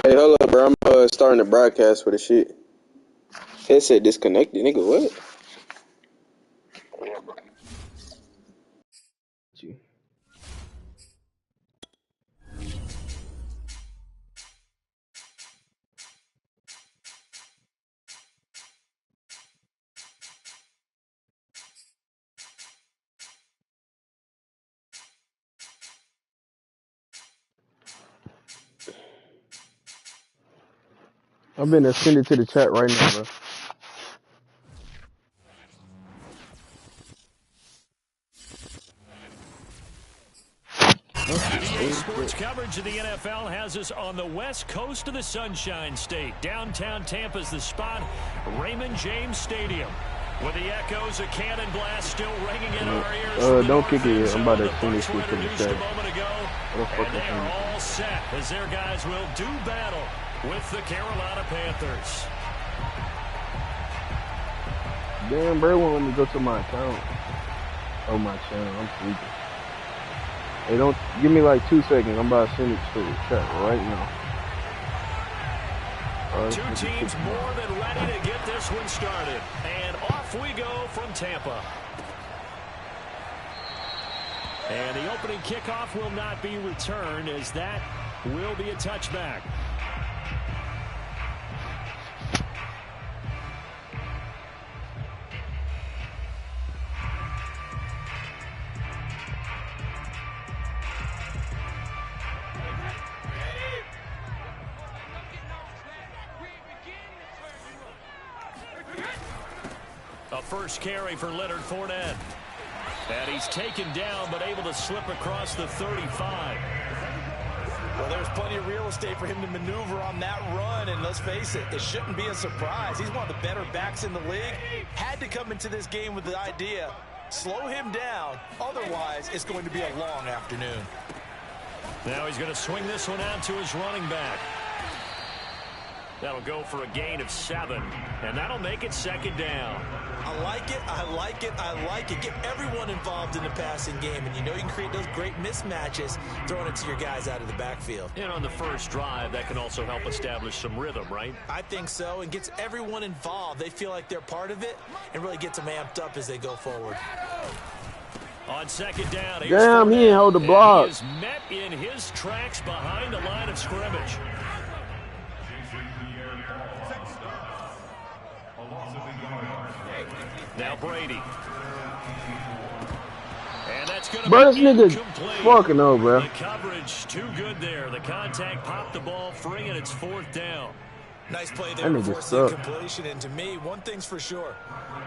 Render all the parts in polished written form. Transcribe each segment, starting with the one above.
Hey, hold up, bro. I'm starting the broadcast for the shit. Headset disconnected, nigga. What? I'm gonna send it to the chat right now, bro. EA Sports coverage of the NFL has us on the west coast of the Sunshine State. Downtown Tampa's the spot, Raymond James Stadium, with the echoes of cannon blast still ringing in our ears. Don't kick it yet. I'm about to send this shit to the chat. And they are all set as their guys will do battle with the Carolina Panthers. Damn, bro, won't let me go to my account. Oh, my channel. I'm tweaking. Hey, don't give me like 2 seconds. I'm about to send it to the chat right now. Two teams more than ready to get this one started. And off we go from Tampa. And the opening kickoff will not be returned, as that will be a touchback. A first carry for Leonard Fournette. And he's taken down, but able to slip across the 35. Well, there's plenty of real estate for him to maneuver on that run, and let's face it, it shouldn't be a surprise. He's one of the better backs in the league. Had to come into this game with the idea, slow him down, otherwise it's going to be a long afternoon. Now he's going to swing this one out to his running back. That'll go for a gain of 7, and that'll make it second down. I like it, I like it, I like it. Get everyone involved in the passing game, and you know you can create those great mismatches throwing it to your guys out of the backfield. And on the first drive, that can also help establish some rhythm, right? I think so, and gets everyone involved. They feel like they're part of it, and really gets them amped up as they go forward. On second down, damn, he didn't hold the block. He is met in his tracks behind the line of scrimmage. Now Brady. And that's going to be this nigga incomplete. fucking over, bro. The coverage too good there. The contact popped the ball free, and it's fourth down. Nice play there to force the incompletion. And to me, one thing's for sure.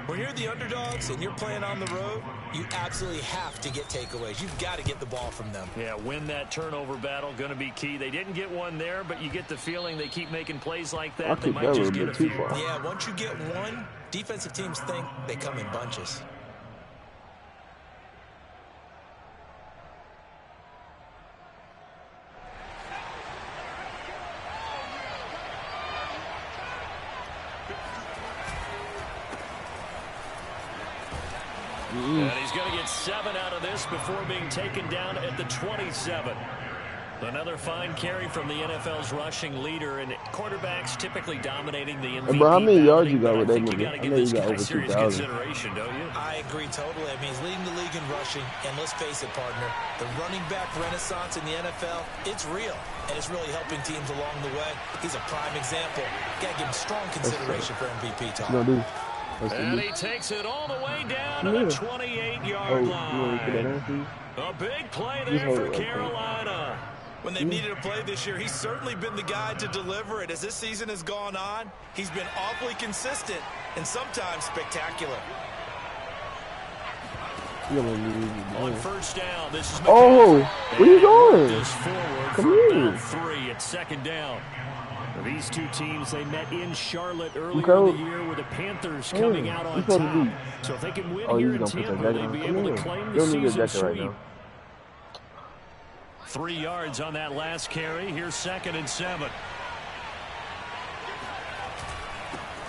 When you're the underdogs and you're playing on the road, you absolutely have to get takeaways. You've got to get the ball from them. Yeah, win that turnover battle, going to be key. They didn't get one there, but you get the feeling they keep making plays like that. They might just get a few. Yeah, once you get one, defensive teams think they come in bunches. And he's going to get 7 out of this before being taken down at the 27. Another fine carry from the NFL's rushing leader, and quarterbacks typically dominating the MVP. Hey, bro, how many yards you got with that nigga? I know you got over 2,000. Don't you? I agree totally. I mean, he's leading the league in rushing, and let's face it, partner, the running back renaissance in the NFL, it's real, and it's really helping teams along the way. He's a prime example. Got to give him strong consideration for MVP talk. And he takes it all the way down to the 28-yard line. A big play there for Carolina. When they've needed a play this year, he's certainly been the guy to deliver it. As this season has gone on, he's been awfully consistent and sometimes spectacular. On first down, this is where you going? Come here. 3 at second down. These two teams, they met in Charlotte earlier in the year with the Panthers coming out on top. So if they can win here in Tampa, they'd be able to claim the season sweep. 3 yards on that last carry. Here's 2nd and 7.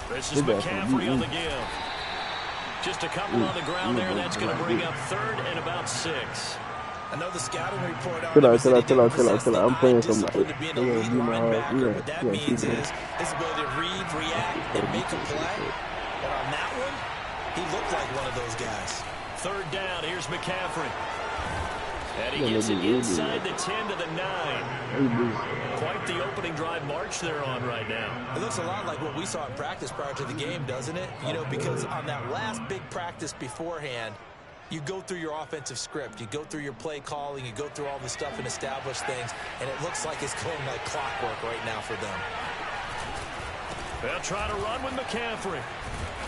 This is McCaffrey on the give. Just a couple on the ground there. That's going to bring up 3rd and about 6. I know the scouting report on Chill him out, is chill that he out, chill didn't out, chill out, possess chill the out. I'm eye playing some discipline like, to being a they're gonna lead be my heart. linebacker. What that Yeah, means keep it. is his ability to read, react, and make a play. But on that one, he looked like one of those guys. Third down, here's McCaffrey. And he gets it inside the 10 to the 9. Quite the opening drive march they're on right now. It looks a lot like what we saw in practice prior to the game, doesn't it? You know, because on that last big practice beforehand, you go through your offensive script, you go through your play calling, you go through all the stuff and establish things, and it looks like it's going like clockwork right now for them. They'll try to run with McCaffrey.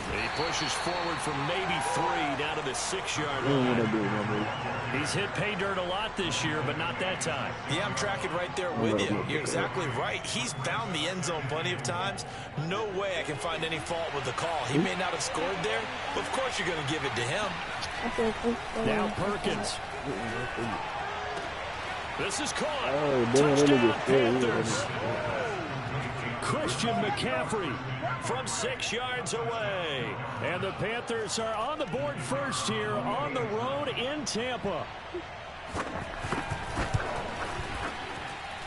He pushes forward from maybe 3 down to the 6-yard line. He's hit pay dirt a lot this year, but not that time. Yeah, I'm tracking right there with you. You're exactly right. He's found the end zone plenty of times. No way I can find any fault with the call. He may not have scored there, but of course you're going to give it to him. Now Perkins. This is caught. Damn, Touchdown, Panthers. Christian McCaffrey from 6 yards away. And the Panthers are on the board first here on the road in Tampa.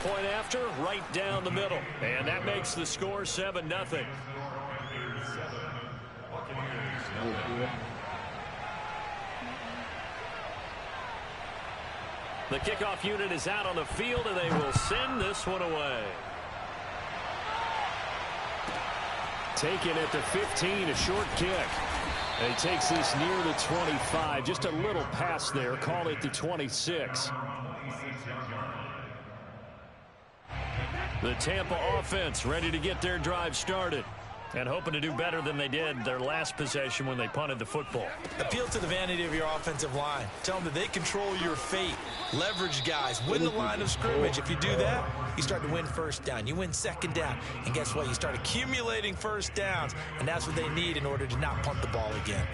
Point after, right down the middle. And that makes the score 7-0. The kickoff unit is out on the field, and they will send this one away. Taken at the 15, a short kick. And he takes this near the 25. Just a little pass there. Call it the 26. The Tampa offense ready to get their drive started. And hoping to do better than they did their last possession when they punted the football. Appeal to the vanity of your offensive line. Tell them that they control your fate. Leverage guys. Win the line of scrimmage. If you do that, you start to win first down. You win second down. And guess what? You start accumulating first downs. And that's what they need in order to not punt the ball again.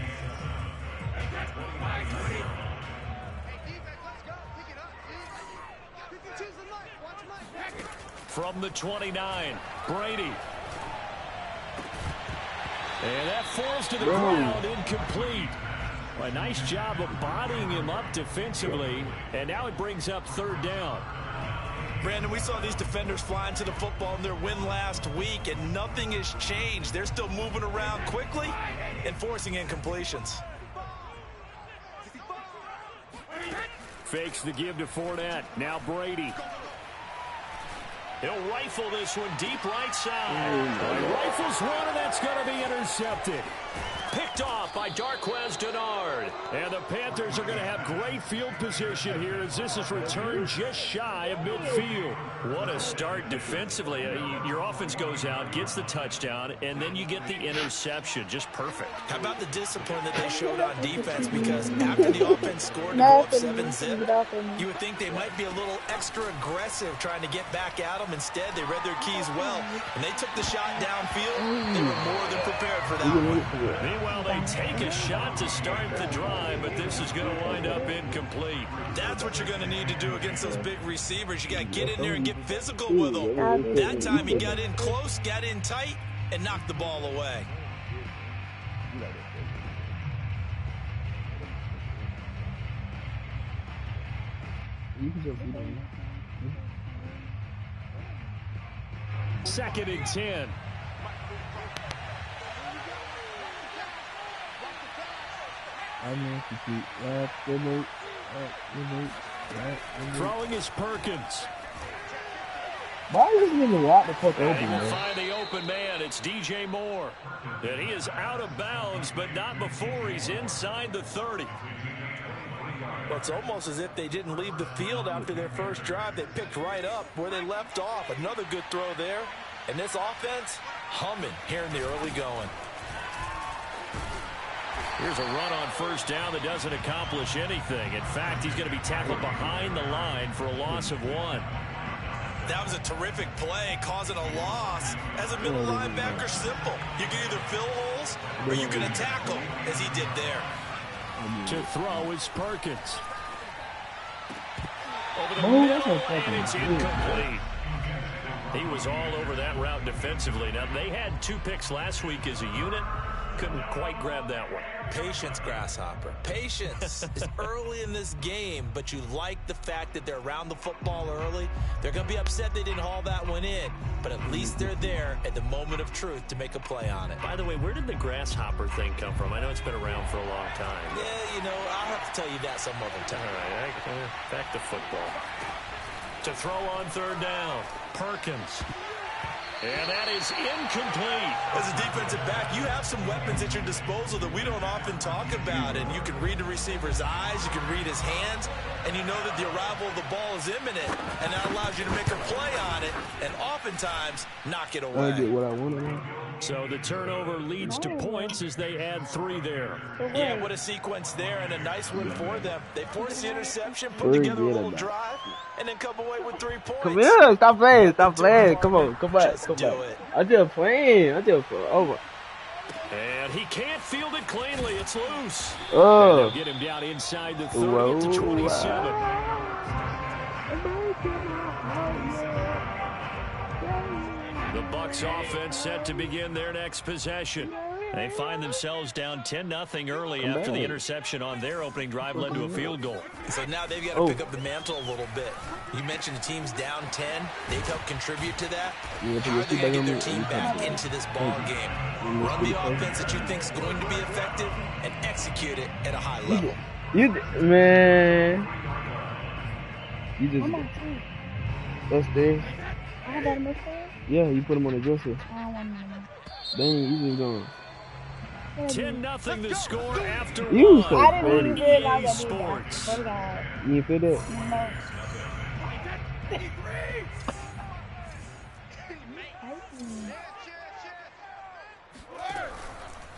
From the 29, Brady. And that falls to the ground, incomplete. A nice job of bodying him up defensively, and now it brings up third down. Brandon, we saw these defenders flying to the football in their win last week, and nothing has changed. They're still moving around quickly and forcing incompletions. Fakes the give to Fournette. Now Brady. He'll rifle this one deep right side. He rifles one, and that's going to be intercepted. Picked off by Darquez Denard. And the Panthers are going to have great field position here as this is returned just shy of midfield. What a start defensively. Your offense goes out, gets the touchdown, and then you get the interception. Just perfect. How about the discipline that they showed on defense? Because after the offense scored to go up 7-zip, you would think they might be a little extra aggressive trying to get back at them. Instead, they read their keys well, and they took the shot downfield. They were more than prepared for that one. Meanwhile, they take a shot to start the drive, but this is going to wind up incomplete. That's what you're going to need to do against those big receivers. You got to get in there and get physical with them. That time he got in close, got in tight, and knocked the ball away. Second and 10. Throwing is Perkins. Why is he in the lot the fuck open, And he will man? find the open man. It's DJ Moore. And he is out of bounds, but not before he's inside the 30. Well, it's almost as if they didn't leave the field after their first drive. They picked right up where they left off. Another good throw there. And this offense, humming here in the early going. Here's a run on first down that doesn't accomplish anything. In fact, he's going to be tackled behind the line for a loss of 1. That was a terrific play, causing a loss. As a middle linebacker, simple. You can either fill holes or you can attack them, as he did there. To throw is Perkins. Over the middle, and it's incomplete. He was all over that route defensively. Now, they had 2 picks last week as a unit. couldn't quite grab that one. Patience, Grasshopper. Patience. It's early in this game, but you like the fact that they're around the football early. They're going to be upset they didn't haul that one in, but at least they're there at the moment of truth to make a play on it. By the way, where did the Grasshopper thing come from? I know it's been around for a long time. Yeah, you know, I'll have to tell you that some other time. All right, back to football. To throw on third down, Perkins. And that is incomplete. As a defensive back, you have some weapons at your disposal that we don't often talk about. And you can read the receiver's eyes, you can read his hands, and you know that the arrival of the ball is imminent. And that allows you to make a play on it and oftentimes knock it away. I get what I wanted. So the turnover leads to points as they add 3 there. Yeah, what a sequence there, and a nice one for them. They force the interception, put together a little drive, and then come away with 3 points. Come here, stop playing, stop playing. Come on, come back, Just come do back. it. I just playing, over. And he can't field it cleanly. It's loose. Oh. And they'll get him down inside the 30 to 27. The Bucs offense set to begin their next possession. They find themselves down 10-0 early after the interception on their opening drive led to a field goal. So now they've got to pick up the mantle a little bit. You mentioned the team's down 10. They've helped contribute to that. How are they going to get their team back into this ball game? Run the offense that you think is going to be effective and execute it at a high level. Man. You just... That's there. I got him upstairs? Yeah, you put him on the dresser. I don't want him. Dang, you just going. 10-0 the score after You one. so I didn't even EA realize I did Sports. that. What God? You ain't feel that?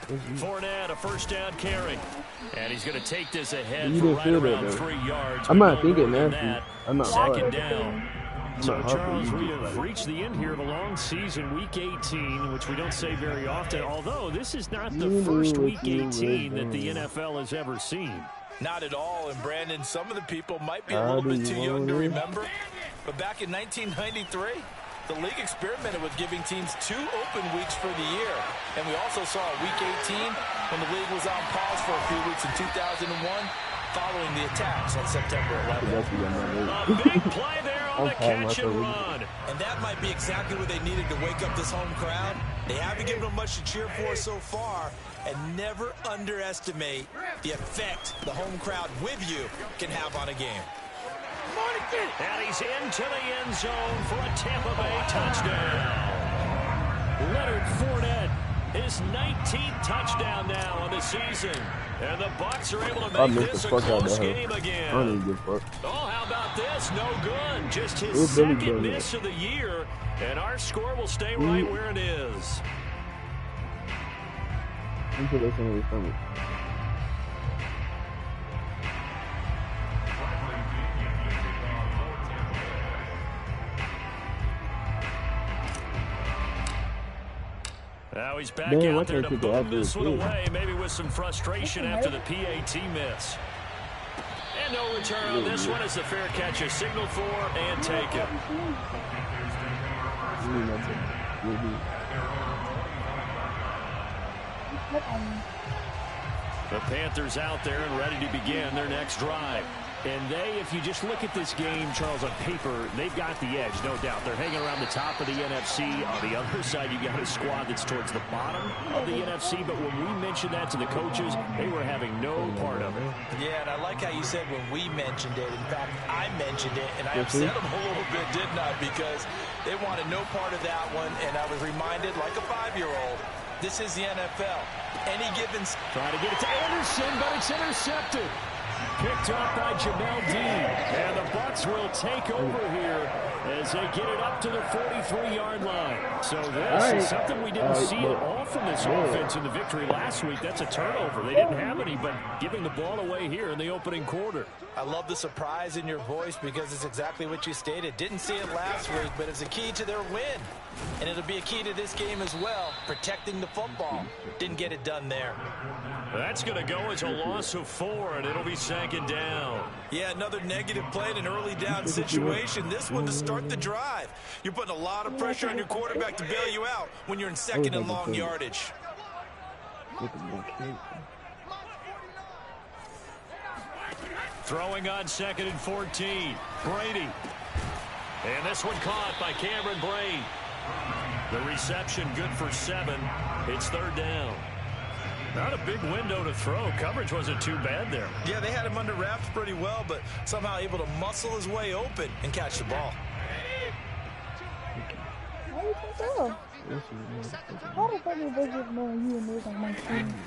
No. Fournette, a first down carry. And he's going to take this ahead You for didn't right feel that, around though. 3 yards. I'm but not no thinking more than nasty. that. I'm not Second hard. down. So, not hard for Charles, you. we have reached the end here of a long season, Week 18, which we don't say very often, although this is not the first Week 18 that the NFL has ever seen. Not at all, and Brandon, some of the people might be a little bit too young to remember, but back in 1993, the league experimented with giving teams 2 open weeks for the year, and we also saw Week 18 when the league was on pause for a few weeks in 2001 following the attacks on September 11th. A big play there on the catch and run. And that might be exactly what they needed to wake up this home crowd. They haven't given them much to cheer for so far, and never underestimate the effect the home crowd with you can have on a game. And he's into the end zone for a Tampa Bay touchdown. Leonard Fournette, his 19th touchdown now on the season. And the Bucs are able to make this a close game again. I don't even give a fuck. Oh, how about this? No good. Just his second miss of the year. And our score will stay right where it is. Until that's in his stomach. Now he's back out there to boom this one away, maybe with some frustration after the PAT miss. And no return on this one as the fair catch is signaled for and taken. The Panthers out there and ready to begin their next drive. And they, if you just look at this game, Charles, on paper, they've got the edge, no doubt. They're hanging around the top of the NFC. On the other side, you got a squad that's towards the bottom of the NFC. But when we mentioned that to the coaches, they were having no part of it. Yeah, and I like how you said when we mentioned it. In fact, I mentioned it, and I upset them a little bit, didn't I? Because they wanted no part of that one, and I was reminded, like a 5-year-old, this is the NFL. Any given... Trying to get it to Anderson, but it's intercepted. Picked up by Jamel Dean. And the Bucs will take over here as they get it up to the 43-yard line. So this is something we didn't see at all from this offense in the victory last week. That's a turnover. They didn't have any, but giving the ball away here in the opening quarter. I love the surprise in your voice because it's exactly what you stated. Didn't see it last week, but it's a key to their win. And it'll be a key to this game as well, protecting the football. Didn't get it done there. That's going to go as a loss of 4, and it'll be second down. Yeah, another negative play in an early down situation. This one to start the drive. You're putting a lot of pressure on your quarterback to bail you out when you're in second and long yardage. Throwing on 2nd and 14. Brady. And this one caught by Cameron Brate. The reception good for 7. It's 3rd down. Not a big window to throw. Coverage wasn't too bad there. Yeah, they had him under wraps pretty well, but somehow able to muscle his way open and catch the ball.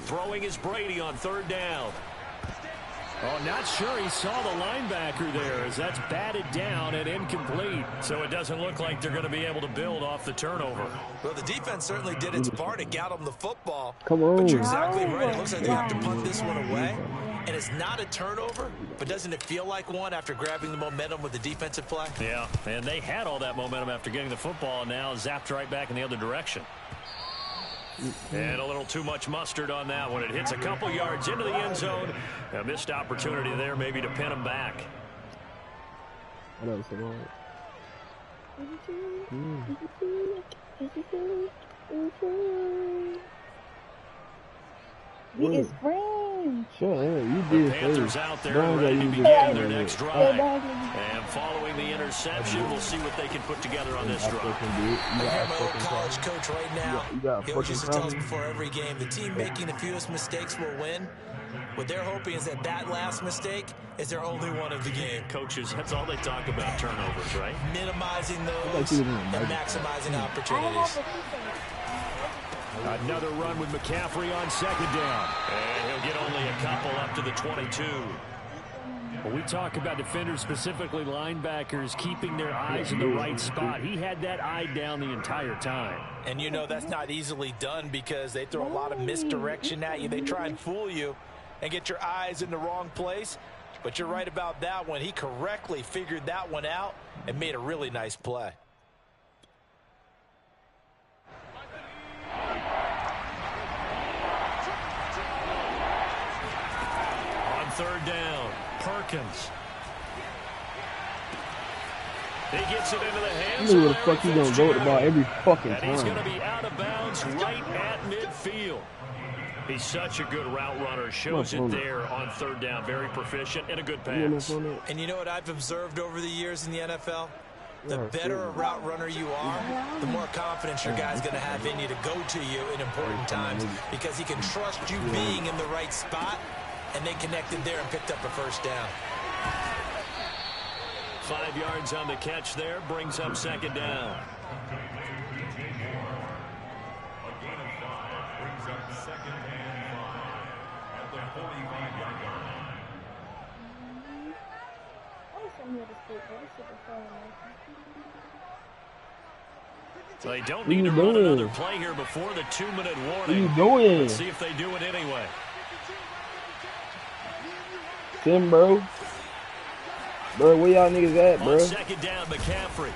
Throwing is Brady on 3rd down. Oh, not sure he saw the linebacker there as that's batted down and incomplete. So it doesn't look like they're going to be able to build off the turnover. Well, the defense certainly did its part to get them the football. Come on. But you're exactly right. It looks like they have to punt this one away. And it's not a turnover, but doesn't it feel like one after grabbing the momentum with the defensive play? Yeah, and they had all that momentum after getting the football, and now zapped right back in the other direction. And a little too much mustard on that one. It hits a couple yards into the end zone. A missed opportunity there maybe to pin him back. He is French. Sure, you The did. Panthers out there ready to begin their next drive. And following the interception, we'll see what they can put together on this drive. I hear my old college coach right now. He always used to tell us before every game, the team making the fewest mistakes will win. What they're hoping is that that last mistake is their only one of the game. Coaches, that's all they talk about, turnovers, right? Minimizing those and maximizing opportunities. Another run with McCaffrey on 2nd down. And he'll get only a couple up to the 22. When we talk about defenders, specifically linebackers, keeping their eyes in the right spot, he had that eye down the entire time. And you know that's not easily done because they throw a lot of misdirection at you. They try and fool you and get your eyes in the wrong place. But you're right about that one. He correctly figured that one out and made a really nice play. On 3rd down, Perkins. He gets it into the hands You know where the fuck he gonna go with the ball every fucking and he's going to time. be out of bounds right at midfield. He's such a good route runner. Shows it there on 3rd down. Very proficient and a good pass. And you know what I've observed over the years in the NFL? The better a route runner you are, the more confidence your guy's going to have in you to go to you in important times because he can trust you being in the right spot, and they connected there and picked up a 1st down. 5 yards on the catch there. Brings up 2nd down. So they don't need to run another play here before the 2-minute warning. What are you doing? Let's see if they do it anyway. Tim, bro. Bro, where y'all niggas at, bro? On 2nd down, McCaffrey.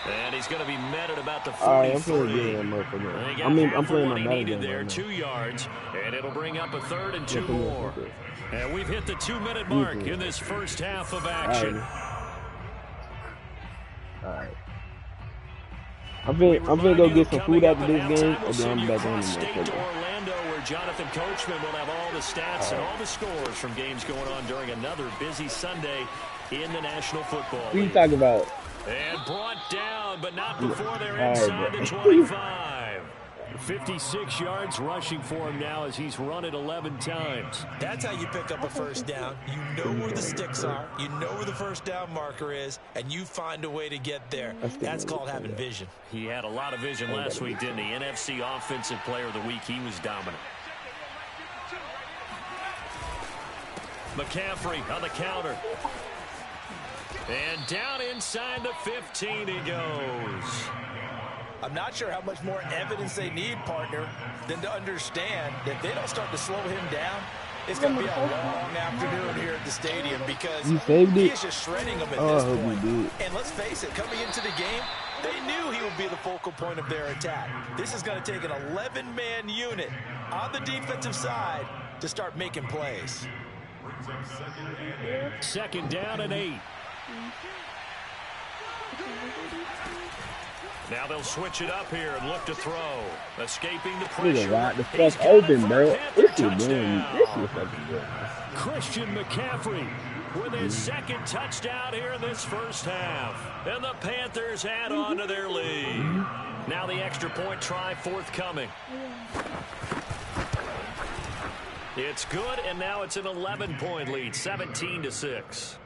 And he's going to be met at about the 43. All right, I'm playing that motherfucker. I'm playing my Madden game there, right 2 yards, and it'll bring up a 3rd and 2 more. And we've hit the 2-minute mark in this first half of action. All right. I'm finna go get some food after this game, and then I'm back on the motherfucker. Orlando, where Jonathan Coachman will have all the stats and all the scores from games going on during another busy Sunday in the National Football League. What you talking about? And brought down, but not before they're inside the 25. 56 yards rushing for him now as he's run it 11 times. That's how you pick up a 1st down. You know where the sticks are. You know where the 1st down marker is, and you find a way to get there. That's called having vision. He had a lot of vision last week, didn't he? NFC Offensive Player of the Week. He was dominant. McCaffrey on the counter. And down inside the 15 he goes. I'm not sure how much more evidence they need, partner, than to understand that if they don't start to slow him down, it's going to be a long afternoon here at the stadium because he is just shredding them at this point. And let's face it, coming into the game, they knew he would be the focal point of their attack. This is going to take an 11-man unit on the defensive side to start making plays. 2nd down and 8. Now they'll switch it up here and look to throw. Escaping the pressure. Nigga, wide the fuck open, bro. This shit doing. This shit fucking good. Christian McCaffrey with his second touchdown here in this first half. And the Panthers add on to their lead. Now the extra point try forthcoming. It's good, and now it's an 11-point lead, 17-6.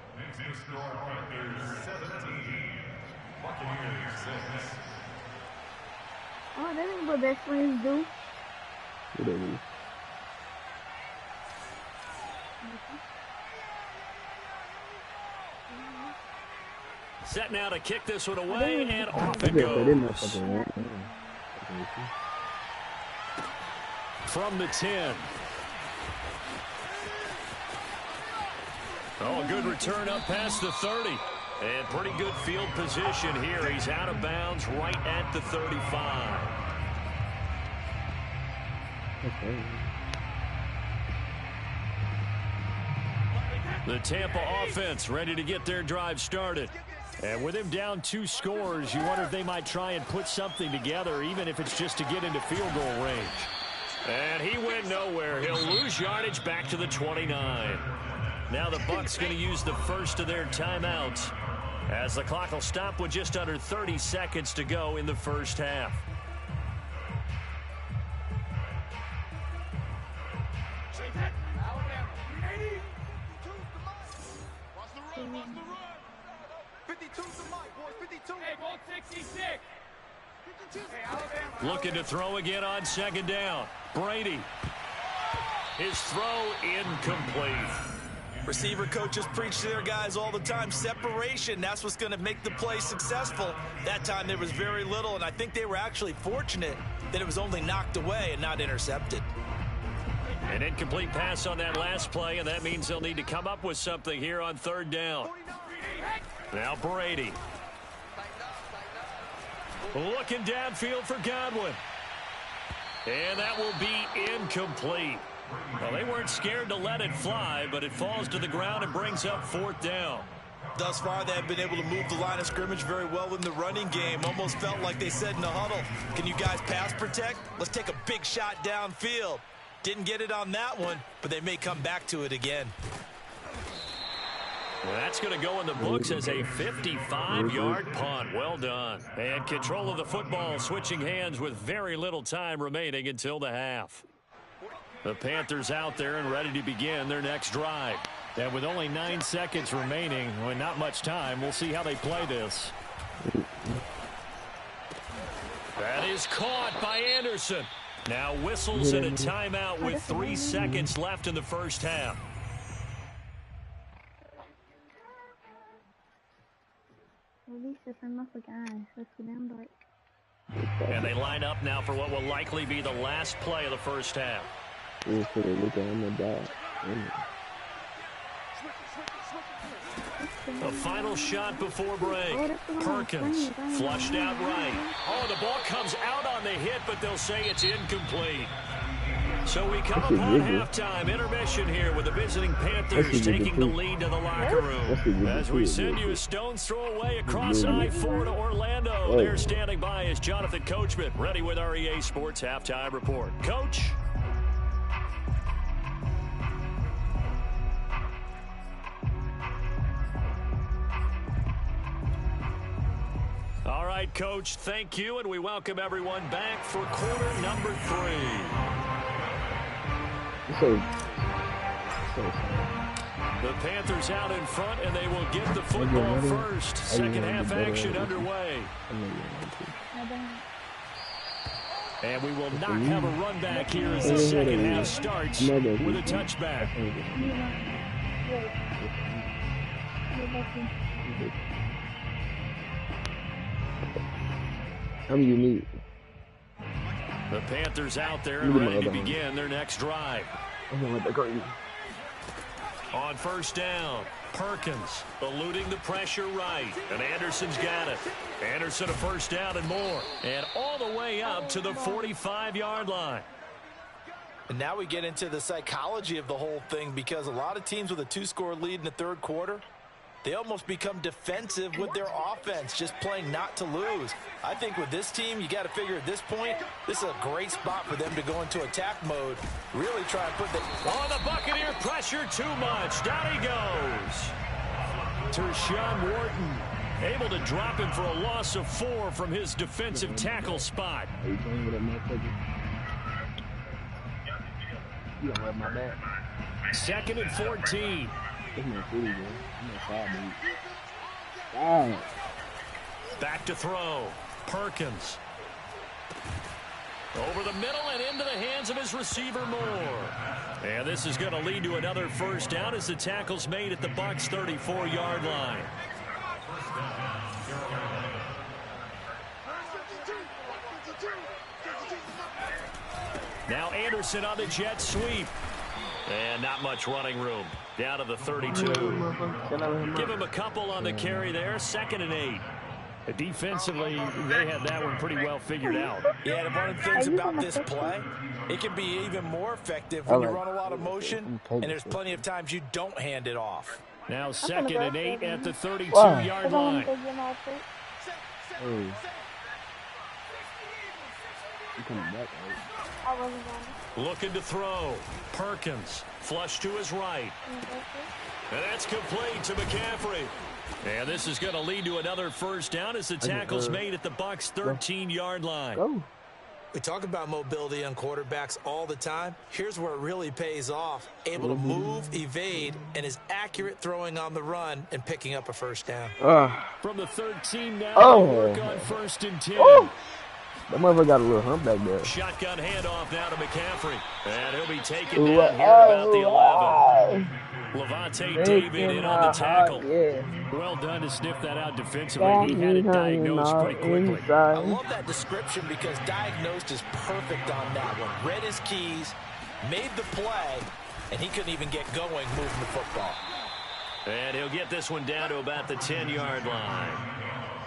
Oh, that ain't what best friends do. Whatever. Set now to kick this one away, and off it goes. From the 10. Oh, a good return up past the 30. And pretty good field position here. He's out of bounds right at the 35. Okay. The Tampa offense ready to get their drive started. And with him down 2 scores, you wonder if they might try and put something together, even if it's just to get into field goal range. And he went nowhere. He'll lose yardage back to the 29. Now the Bucs going to use the first of their timeouts, as the clock will stop with just under 30 seconds to go in the first half. Looking to throw again on second down. Brady. His throw incomplete. Receiver coaches preach to their guys all the time. Separation, that's what's going to make the play successful. That time there was very little, and I think they were actually fortunate that it was only knocked away and not intercepted. An incomplete pass on that last play, and that means they'll need to come up with something here on third down. Now Brady. Looking downfield for Godwin. And that will be incomplete. Well, they weren't scared to let it fly, but it falls to the ground and brings up fourth down. Thus far, they have been able to move the line of scrimmage very well in the running game. Almost felt like they said in the huddle, can you guys pass protect? Let's take a big shot downfield. Didn't get it on that one, but they may come back to it again. Well, that's going to go in the books as a 55-yard punt. Well done. And control of the football switching hands with very little time remaining until the half. The Panthers out there and ready to begin their next drive. And with only 9 seconds remaining, well, not much time, we'll see how they play this. That is caught by Anderson. Now whistles and a timeout with 3 seconds left in the first half. And they line up now for what will likely be the last play of the first half. A final shot before break. Perkins flushed out right. Oh, the ball comes out on the hit, but they'll say it's incomplete. So we come upon halftime intermission here with the visiting Panthers taking the lead to the locker room. As we send you a stone's throw away across I-4 to Orlando. There standing by is Jonathan Coachman, ready with our EA Sports Halftime Report. Coach? All right, Coach, thank you, and we welcome everyone back for quarter number 3. The Panthers out in front, and they will get the football first. Second half action underway. And we will not have a run back here as the second half starts with a touchback. I'm unique. The Panthers out there and ready to begin their next drive. On first down, Perkins eluding the pressure right, and Anderson's got it. Anderson a first down and more, and all the way up to the 45-yard line. And now we get into the psychology of the whole thing, because a lot of teams with a 2-score lead in the third quarter, they almost become defensive with their offense, just playing not to lose. I think with this team, you got to figure at this point, this is a great spot for them to go into attack mode. Really try and put the... Oh, the Buccaneer pressure too much. Down he goes. Tershawn Wharton able to drop him for a loss of 4 from his defensive tackle spot. Are you playing with that motherfucker? You don't have my back. 2nd and 14. This man pretty good. I'm gonna foul, dude. Wow. Back to throw. Perkins. Over the middle and into the hands of his receiver Moore. And this is going to lead to another first down as the tackle's made at the Bucs' 34-yard line. Now Anderson on the jet sweep. And not much running room. Down to the 32. Give him a couple on the carry there. 2nd and 8. Defensively, they had that one pretty well figured out. Yeah, and one of the things about this play, it can be even more effective when you run a lot of motion, and there's plenty of times you don't hand it off. Now 2nd and 8 at the 32-yard line. Looking to throw. Perkins. Flush to his right. And that's complete to McCaffrey. And this is going to lead to another first down as the tackle's made at the Bucs' 13-yard line. We talk about mobility on quarterbacks all the time. Here's where it really pays off. Able to move, evade, and is accurate throwing on the run and picking up a first down. From the 13 now, work on 1st and 10. That motherfucker got a little hump back there. Shotgun handoff now to McCaffrey. And he'll be taken down here at about the 11. Levante David in on the tackle. Well done to sniff that out defensively. He had it diagnosed pretty quickly. I love that description because diagnosed is perfect on that one. Read his keys, made the play, and he couldn't even get going moving the football. And he'll get this one down to about the 10-yard line.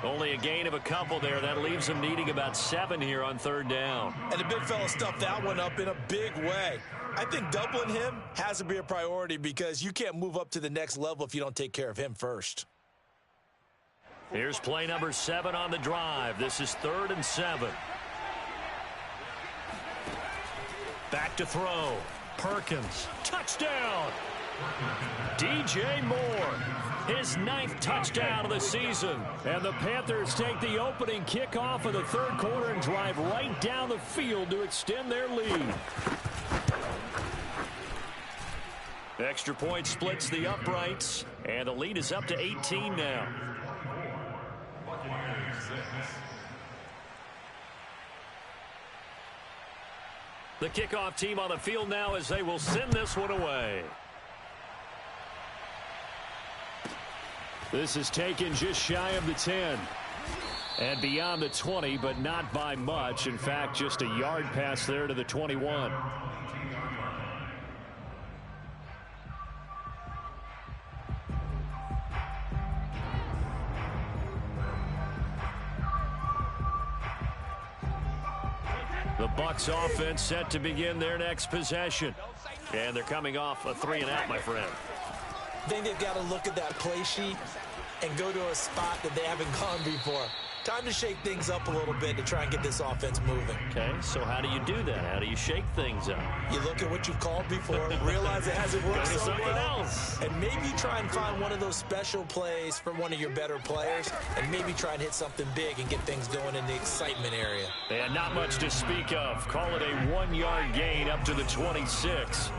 Only a gain of a couple there. That leaves him needing about 7 here on 3rd down. And the big fella stuffed that one up in a big way. I think doubling him has to be a priority because you can't move up to the next level if you don't take care of him first. Here's play number 7 on the drive. This is 3rd and 7. Back to throw. Perkins. Touchdown. DJ Moore. His 9th touchdown of the season. And the Panthers take the opening kickoff of the 3rd quarter and drive right down the field to extend their lead. Extra point splits the uprights. And the lead is up to 18 now. The kickoff team on the field now as they will send this one away. This is taken just shy of the 10. And beyond the 20, but not by much. In fact, just a yard pass there to the 21. The Bucs offense set to begin their next possession. And they're coming off a 3-and-out, my friend. I think they've got to look at that play sheet and go to a spot that they haven't gone before. Time to shake things up a little bit to try and get this offense moving. Okay, so how do you do that? How do you shake things up? You look at what you've called before, realize it hasn't worked so well, and maybe try and find one of those special plays from one of your better players, and maybe try and hit something big and get things going in the excitement area. And not much to speak of. Call it a 1-yard gain up to the 26.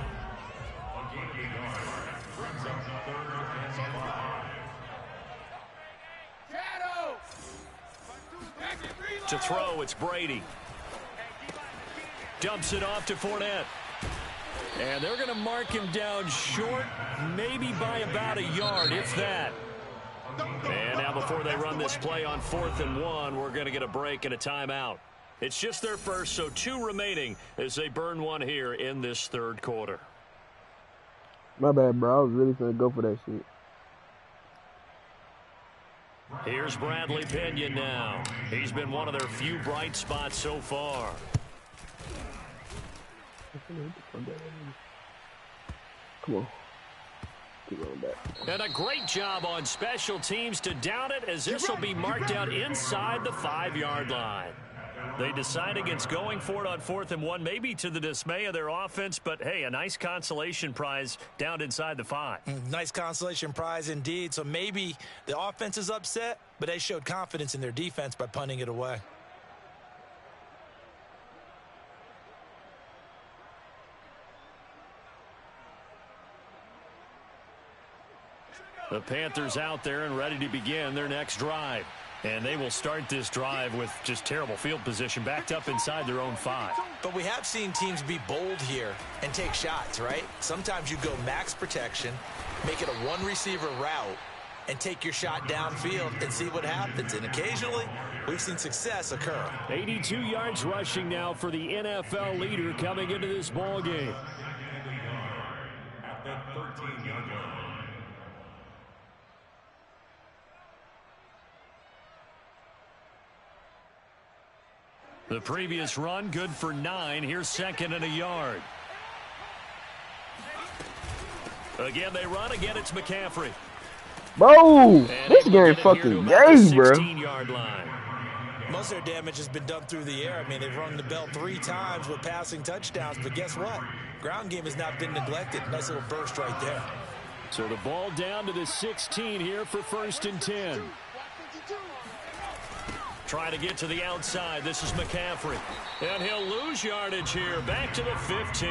To throw, it's Brady. Dumps it off to Fournette. And they're going to mark him down short, maybe by about a yard, if that. And now before they run this play on 4th and 1, we're going to get a break and a timeout. It's just their first, so 2 remaining as they burn one here in this 3rd quarter. My bad, bro. I was really going to go for that shit. Here's Bradley Pinion now. He's been one of their few bright spots so far. Come on. keep going back. And a great job on special teams to down it, as this will be marked out inside the 5-yard line. They decide against going for it on 4th and 1, maybe to the dismay of their offense, but hey, a nice consolation prize down inside the 5. Nice consolation prize indeed. So maybe the offense is upset, but they showed confidence in their defense by punting it away. The Panthers out there and ready to begin their next drive. And they will start this drive with just terrible field position, backed up inside their own 5. But we have seen teams be bold here and take shots, right? Sometimes you go max protection, make it a one-receiver route, and take your shot downfield and see what happens. And occasionally, we've seen success occur. 82 yards rushing now for the NFL leader coming into this ball game. At that 13-yard line. The previous run, good for 9. Here's 2nd and a yard. Again, they run. Again, it's McCaffrey. Bro, this game fucking gay, bro. 16-yard line. Most of their damage has been done through the air. I mean, they've rung the bell 3 times with passing touchdowns, but guess what? Ground game has not been neglected. Nice little burst right there. So the ball down to the 16 here for 1st and 10. Trying to get to the outside. This is McCaffrey. And he'll lose yardage here. Back to the 15.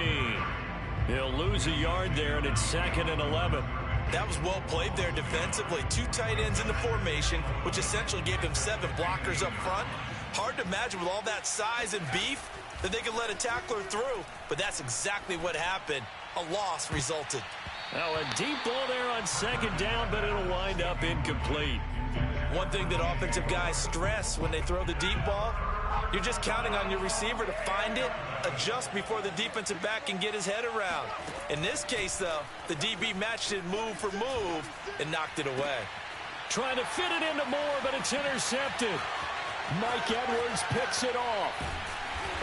He'll lose a yard there, and it's 2nd and 11. That was well played there defensively. 2 tight ends in the formation, which essentially gave them 7 blockers up front. Hard to imagine with all that size and beef that they could let a tackler through, but that's exactly what happened. A loss resulted. Now a deep ball there on 2nd down, but it'll wind up incomplete. One thing that offensive guys stress when they throw the deep ball, you're just counting on your receiver to find it, adjust before the defensive back can get his head around. In this case, though, the DB matched it move for move and knocked it away. Trying to fit it into Moore, but it's intercepted. Mike Edwards picks it off.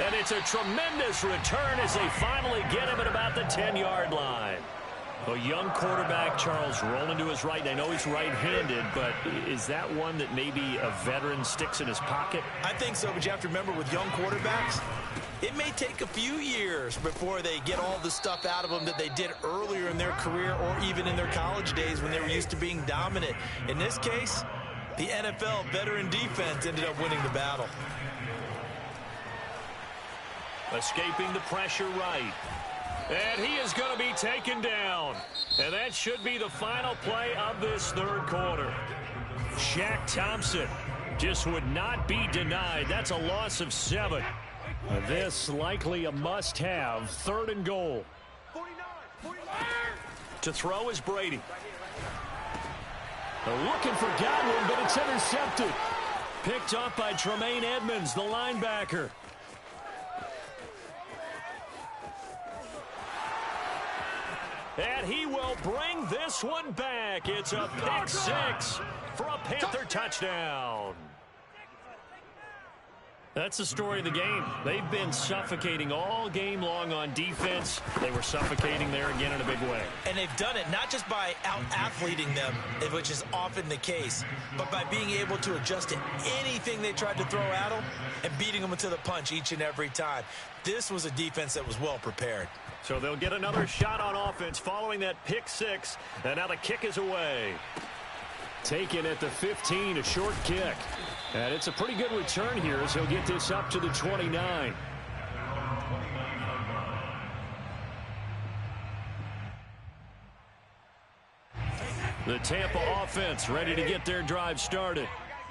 And it's a tremendous return as they finally get him at about the 10-yard line. A young quarterback, Charles, rolling to his right. I know he's right-handed, but is that one that maybe a veteran sticks in his pocket? I think so, but you have to remember with young quarterbacks, it may take a few years before they get all the stuff out of them that they did earlier in their career or even in their college days when they were used to being dominant. In this case, the NFL veteran defense ended up winning the battle. Escaping the pressure right. And he is going to be taken down. And that should be the final play of this 3rd quarter. Shaq Thompson just would not be denied. That's a loss of 7. This likely a must-have. 3rd and goal. To throw is Brady. Looking for Godwin, but it's intercepted. Picked off by Tremaine Edmonds, the linebacker. And he will bring this one back. It's a pick 6 for a Panther touchdown. That's the story of the game. They've been suffocating all game long on defense. They were suffocating there again in a big way. And they've done it not just by out-athleting them, which is often the case, but by being able to adjust to anything they tried to throw at them and beating them to the punch each and every time. This was a defense that was well prepared. So they'll get another shot on offense following that pick 6. And now the kick is away. Taken at the 15, a short kick. And it's a pretty good return here as he'll get this up to the 29. The Tampa offense ready to get their drive started.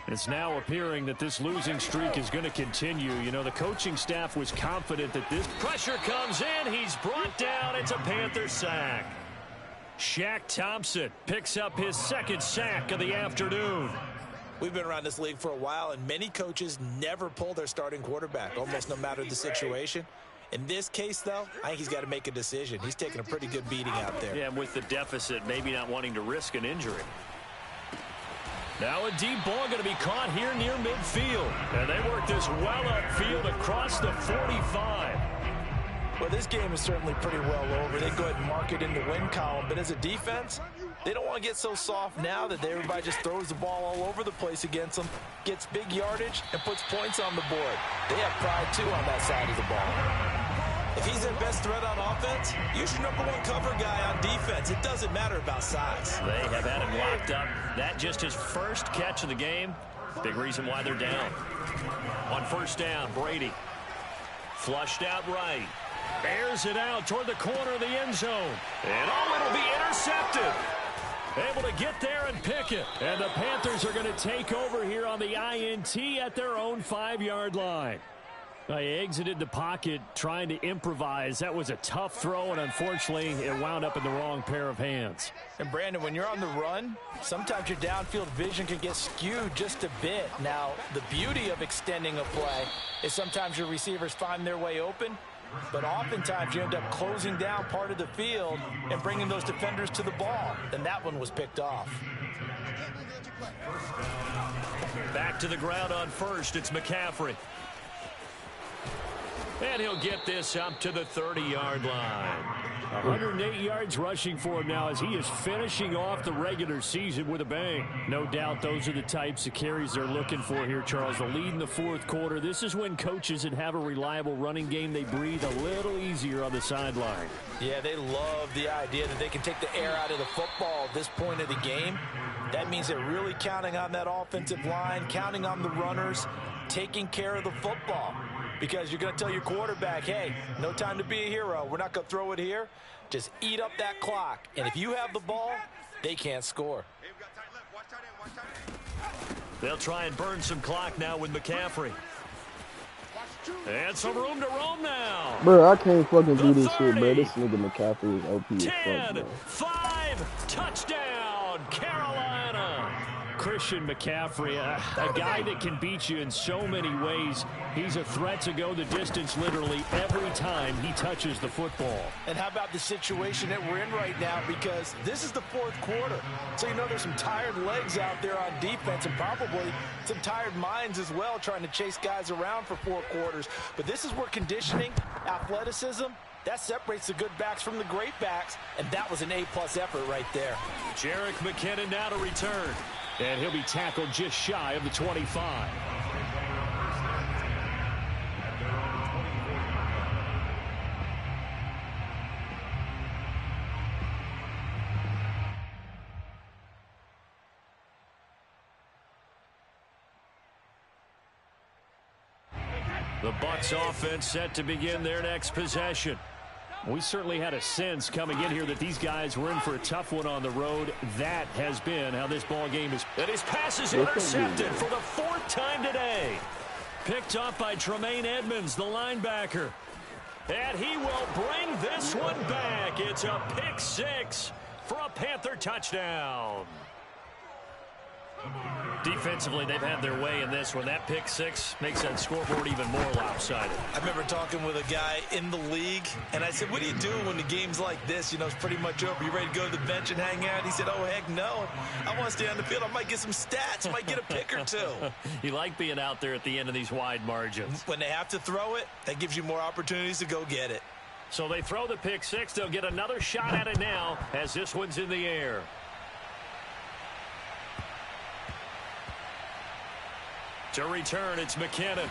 It's now appearing that this losing streak is going to continue. You know, the coaching staff was confident that this pressure comes in. He's brought down. It's a Panther sack. Shaq Thompson picks up his 2nd sack of the afternoon. We've been around this league for a while, and many coaches never pull their starting quarterback, almost no matter the situation. In this case, though, I think he's got to make a decision. He's taking a pretty good beating out there. Yeah, with the deficit, maybe not wanting to risk an injury. Now a deep ball going to be caught here near midfield. And they work this well upfield across the 45. Well, this game is certainly pretty well over. They go ahead and mark it in the win column. But as a defense, They don't want to get so soft now that everybody just throws the ball all over the place against them, gets big yardage, and puts points on the board. They have pride, too, on that side of the ball. If he's their best threat on offense, use your #1 cover guy on defense. It doesn't matter about size. They have had him locked up. That just his first catch of the game. Big reason why they're down. On first down, Brady. Flushed out right. Airs it out toward the corner of the end zone. And it'll be intercepted. Able to get there and pick it. And the Panthers are going to take over here on the INT at their own 5-yard line. He exited the pocket trying to improvise. That was a tough throw, and unfortunately, it wound up in the wrong pair of hands. And, Brandon, when you're on the run, sometimes your downfield vision can get skewed just a bit. Now, the beauty of extending a play is sometimes your receivers find their way open, but oftentimes you end up closing down part of the field and bringing those defenders to the ball. And that one was picked off. Back to the ground on first. It's McCaffrey. And he'll get this up to the 30-yard line. 108 yards rushing for him now as he is finishing off the regular season with a bang. No doubt those are the types of carries they're looking for here, Charles. The lead in the fourth quarter. This is when coaches that have a reliable running game, they breathe a little easier on the sideline. Yeah, they love the idea that they can take the air out of the football at this point of the game. That means they're really counting on that offensive line, counting on the runners, taking care of the football. Because you're going to tell your quarterback, hey, no time to be a hero. We're not going to throw it here. Just eat up that clock. And if you have the ball, they can't score. They'll try and burn some clock now with McCaffrey. And some room to roam now. Bro, I can't fucking do this shit, bro. This nigga McCaffrey is OP as fuck, 10, bro. 5, touchdown, Carolina. Christian McCaffrey, a guy that can beat you in so many ways. He's a threat to go the distance literally every time he touches the football. And how about the situation that we're in right now? Because this is the fourth quarter. So you know there's some tired legs out there on defense and probably some tired minds as well trying to chase guys around for 4 quarters. But this is where conditioning, athleticism, that separates the good backs from the great backs. And that was an A-plus effort right there. Jerick McKinnon now to return. And he'll be tackled just shy of the 25. The Bucs offense set to begin their next possession. We certainly had a sense coming in here that these guys were in for a tough one on the road. That has been how this ball game is. And his pass is intercepted for the 4th time today. Picked off by Tremaine Edmonds, the linebacker. And he will bring this one back. It's a pick 6 for a Panther touchdown. Defensively, they've had their way in this one. That pick 6 makes that scoreboard even more lopsided. I remember talking with a guy in the league, and I said, what do you do when the game's like this? You know, it's pretty much over. You ready to go to the bench and hang out? He said, oh, heck no. I want to stay on the field. I might get some stats. I might get a pick or 2. You like being out there at the end of these wide margins. When they have to throw it, that gives you more opportunities to go get it. So they throw the pick 6. They'll get another shot at it now as this one's in the air. To return, it's McKinnon.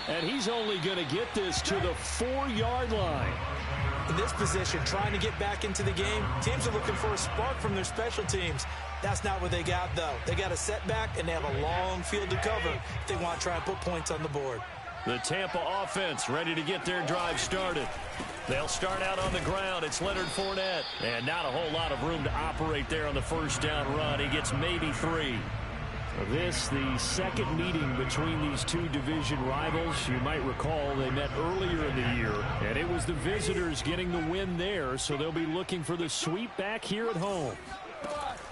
And he's only going to get this to the 4-yard line. In this position, trying to get back into the game, teams are looking for a spark from their special teams. That's not what they got, though. They got a setback, and they have a long field to cover if they want to try and put points on the board. The Tampa offense ready to get their drive started. They'll start out on the ground. It's Leonard Fournette. And not a whole lot of room to operate there on the first down run. He gets maybe 3. This, the second meeting between these two division rivals. You might recall they met earlier in the year. And it was the visitors getting the win there. So they'll be looking for the sweep back here at home.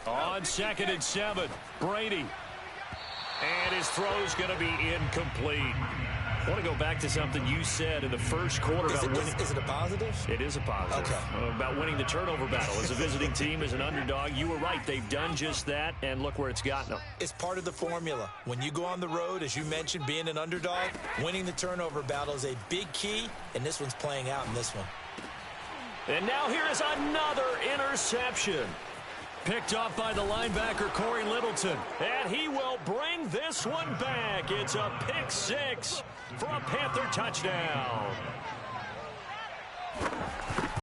On 2nd and 7, Brady. And his throw's going to be incomplete. I want to go back to something you said in the first quarter about winning. Is it a positive? It is a positive. Okay. About winning the turnover battle. As a visiting team, as an underdog, you were right. They've done just that, and look where it's gotten them. It's part of the formula. When you go on the road, as you mentioned, being an underdog, winning the turnover battle is a big key, and this one's playing out in this one. And now here is another interception. Picked off by the linebacker, Corey Littleton. And he will bring this one back. It's a pick 6 for a Panther touchdown.